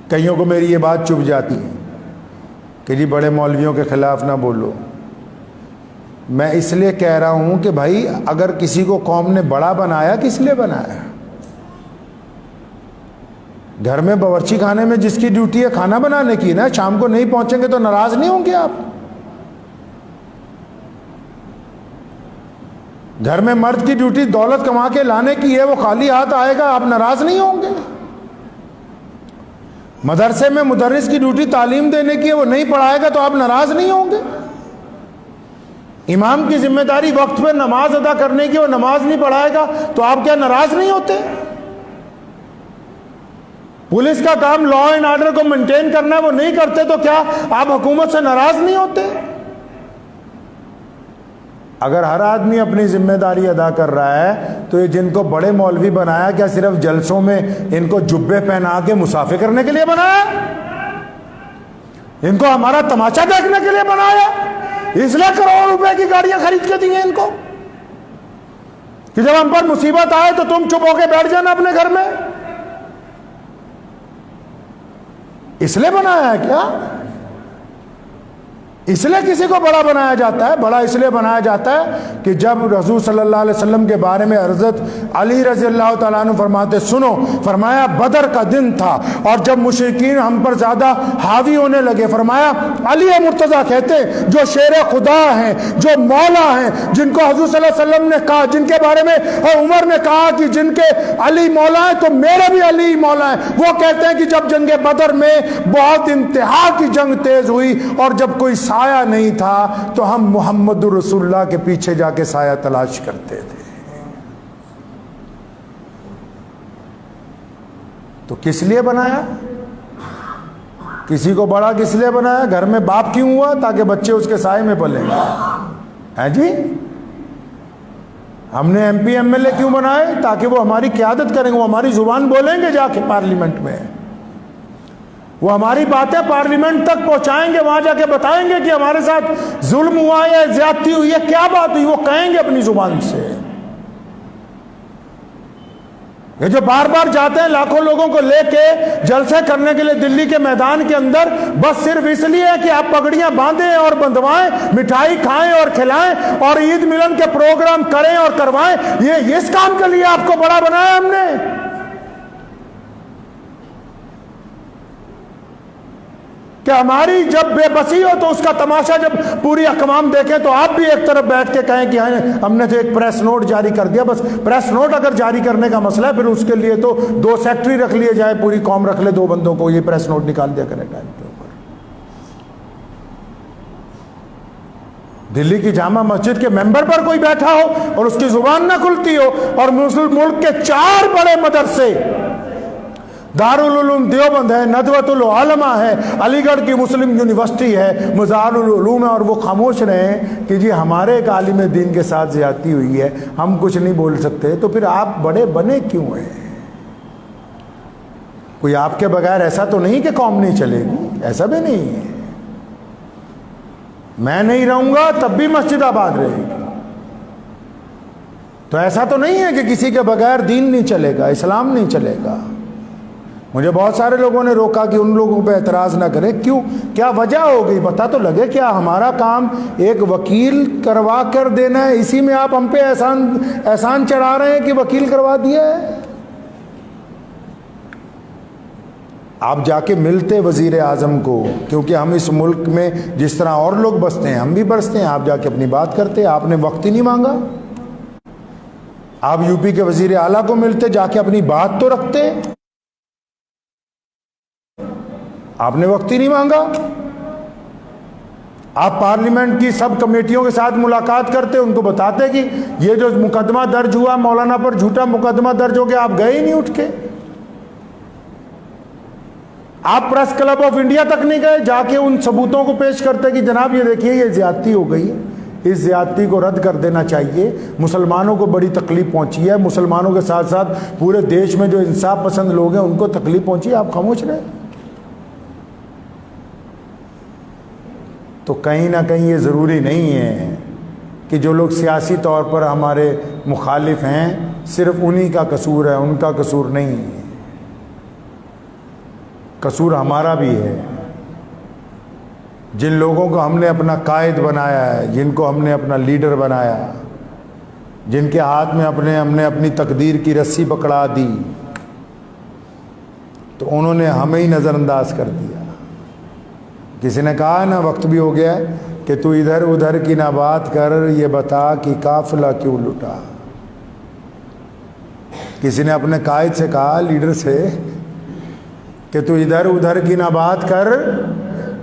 کئیوں کو میری یہ بات چبھ جاتی ہے کہ جی بڑے مولویوں کے خلاف نہ بولو. میں اس لیے کہہ رہا ہوں کہ بھائی اگر کسی کو قوم نے بڑا بنایا کس لیے بنایا؟ گھر میں باورچی خانے میں جس کی ڈیوٹی ہے کھانا بنانے کی نا، شام کو نہیں پہنچیں گے تو ناراض نہیں ہوں گے آپ؟ گھر میں مرد کی ڈیوٹی دولت کما کے لانے کی ہے، وہ خالی ہاتھ آئے گا، آپ ناراض نہیں ہوں گے؟ مدرسے میں مدرس کی ڈیوٹی تعلیم دینے کی ہے، وہ نہیں پڑھائے گا تو آپ ناراض نہیں ہوں گے؟ امام کی ذمہ داری وقت پہ نماز ادا کرنے کی، وہ نماز نہیں پڑھائے گا تو آپ کیا ناراض نہیں ہوتے؟ پولیس کا کام لا اینڈ آرڈر کو مینٹین کرنا ہے، وہ نہیں کرتے تو کیا آپ حکومت سے ناراض نہیں ہوتے؟ اگر ہر آدمی اپنی ذمہ داری ادا کر رہا ہے تو یہ جن کو بڑے مولوی بنایا کیا صرف جلسوں میں ان کو جبے پہنا کے مسافر کرنے کے لیے بنایا؟ ان کو ہمارا تماشا دیکھنے کے لیے بنایا؟ اس لیے کروڑ روپے کی گاڑیاں خرید کے دی ہیں ان کو کہ جب ہم پر مصیبت آئے تو تم چپ ہو کے بیٹھ جانا اپنے گھر میں؟ اس لیے بنایا ہے کیا؟ اس لیے کسی کو بڑا بنایا جاتا ہے؟ بڑا اس لیے بنایا جاتا ہے کہ جب رسول صلی اللہ علیہ وسلم کے بارے میں حضرت علی رضی اللہ تعالیٰ عنہ فرماتے، سنو، فرمایا بدر کا دن تھا اور جب مشرکین ہم پر زیادہ حاوی ہونے لگے، فرمایا علی مرتضیٰ کہتے جو شیر خدا ہیں، جو مولا ہیں، جن کو حضور صلی اللہ علیہ وسلم نے کہا، جن کے بارے میں اور عمر نے کہا کہ جن کے علی مولا ہیں تو میرے بھی علی مولا ہیں، وہ کہتے ہیں کہ جب جنگ بدر میں بہت انتہا کی جنگ تیز ہوئی اور جب کوئی سایہ نہیں تھا تو ہم محمد رسول اللہ کے پیچھے جا کے سایہ تلاش کرتے تھے. تو کس لیے بنایا؟ کسی کو بڑا کس لیے بنایا؟ گھر میں باپ کیوں ہوا؟ تاکہ بچے اس کے سائے میں پلیں. ہیں جی؟ ہم نے M P M L A کیوں بنائے؟ تاکہ وہ ہماری قیادت کریں گے، وہ ہماری زبان بولیں گے جا کے پارلیمنٹ میں، وہ ہماری باتیں پارلیمنٹ تک پہنچائیں گے، وہاں جا کے بتائیں گے کہ ہمارے ساتھ ظلم ہوا ہے، زیادتی ہوئی ہے، کیا بات ہوئی، وہ کہیں گے اپنی زبان سے. یہ جو بار بار جاتے ہیں لاکھوں لوگوں کو لے کے جلسے کرنے کے لیے دلی کے میدان کے اندر، بس صرف اس لیے کہ آپ پگڑیاں باندھیں اور بندھوائیں، مٹھائی کھائیں اور کھلائیں اور عید ملن کے پروگرام کریں اور کروائیں، یہ اس کام کے لیے آپ کو بڑا بنایا ہم نے؟ کہ ہماری جب بے بسی ہو تو اس کا تماشا جب پوری اقوام دیکھیں تو آپ بھی ایک طرف بیٹھ کے کہیں کہ ہم نے تو ایک پریس نوٹ جاری کر دیا. بس پریس نوٹ اگر جاری کرنے کا مسئلہ ہے پھر اس کے لیے تو 2 سیکٹری رکھ لیے جائے، پوری قوم رکھ لے 2 بندوں کو، یہ پریس نوٹ نکال دیا کرے ٹائم کے اوپر. دلی کی جامع مسجد کے ممبر پر کوئی بیٹھا ہو اور اس کی زبان نہ کھلتی ہو، اور ملک کے 4 بڑے مدرسے، دارالعلوم دیوبند ہے، ندوۃ العلماء ہے، علی گڑھ کی مسلم یونیورسٹی ہے، مزار العلوم ہے، اور وہ خاموش رہیں کہ جی ہمارے ایک عالم دین کے ساتھ زیادتی ہوئی ہے، ہم کچھ نہیں بول سکتے، تو پھر آپ بڑے بنے کیوں ہیں؟ کوئی آپ کے بغیر ایسا تو نہیں کہ قوم نہیں چلے گی، ایسا بھی نہیں ہے. میں نہیں رہوں گا تب بھی مسجد آباد رہے گی. تو ایسا تو نہیں ہے کہ کسی کے بغیر دین نہیں چلے گا، اسلام نہیں چلے گا. مجھے بہت سارے لوگوں نے روکا کہ ان لوگوں پہ اعتراض نہ کریں. کیوں؟ کیا وجہ ہو گئی؟ پتہ تو لگے. کیا ہمارا کام ایک وکیل کروا کر دینا ہے؟ اسی میں آپ ہم پہ احسان چڑھا رہے ہیں کہ وکیل کروا دیا ہے. آپ جا کے ملتے وزیر اعظم کو، کیونکہ ہم اس ملک میں جس طرح اور لوگ بستے ہیں ہم بھی برستے ہیں. آپ جا کے اپنی بات کرتے. آپ نے وقت ہی نہیں مانگا. آپ یو پی کے وزیر اعلیٰ کو ملتے، جا کے اپنی بات تو رکھتے. آپ نے وقت ہی نہیں مانگا. آپ پارلیمنٹ کی سب کمیٹیوں کے ساتھ ملاقات کرتے، ان کو بتاتے کہ یہ جو مقدمہ درج ہوا مولانا پر، جھوٹا مقدمہ درج ہو گیا، آپ گئے ہی نہیں اٹھ کے. آپ پریس کلب آف انڈیا تک نہیں گئے جا کے ان ثبوتوں کو پیش کرتے کہ جناب یہ دیکھیے یہ زیادتی ہو گئی ہے، اس زیادتی کو رد کر دینا چاہیے، مسلمانوں کو بڑی تکلیف پہنچی ہے، مسلمانوں کے ساتھ ساتھ پورے دیش میں جو انصاف پسند لوگ ہیں ان کو تکلیف پہنچی ہے. آپ خاموش رہے. تو کہیں نہ کہیں یہ ضروری نہیں ہے کہ جو لوگ سیاسی طور پر ہمارے مخالف ہیں صرف انہی کا قصور ہے، ان کا قصور نہیں ہے. قصور ہمارا بھی ہے. جن لوگوں کو ہم نے اپنا قائد بنایا ہے، جن کو ہم نے اپنا لیڈر بنایا، جن کے ہاتھ میں ہم نے اپنی تقدیر کی رسی پکڑا دی، تو انہوں نے ہمیں ہی نظر انداز کر دیا. کسی نے کہا نا، وقت بھی ہو گیا ہے، کہ تو ادھر ادھر کی نہ بات کر، یہ بتا کہ قافلہ کیوں لٹا. کسی نے اپنے قائد سے کہا، لیڈر سے، کہ تو ادھر ادھر کی نہ بات کر،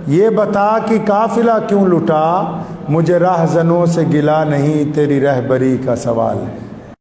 یہ بتا کہ قافلہ کیوں لٹا. مجھے راہزنوں سے گلا نہیں، تیری رہبری کا سوال ہے.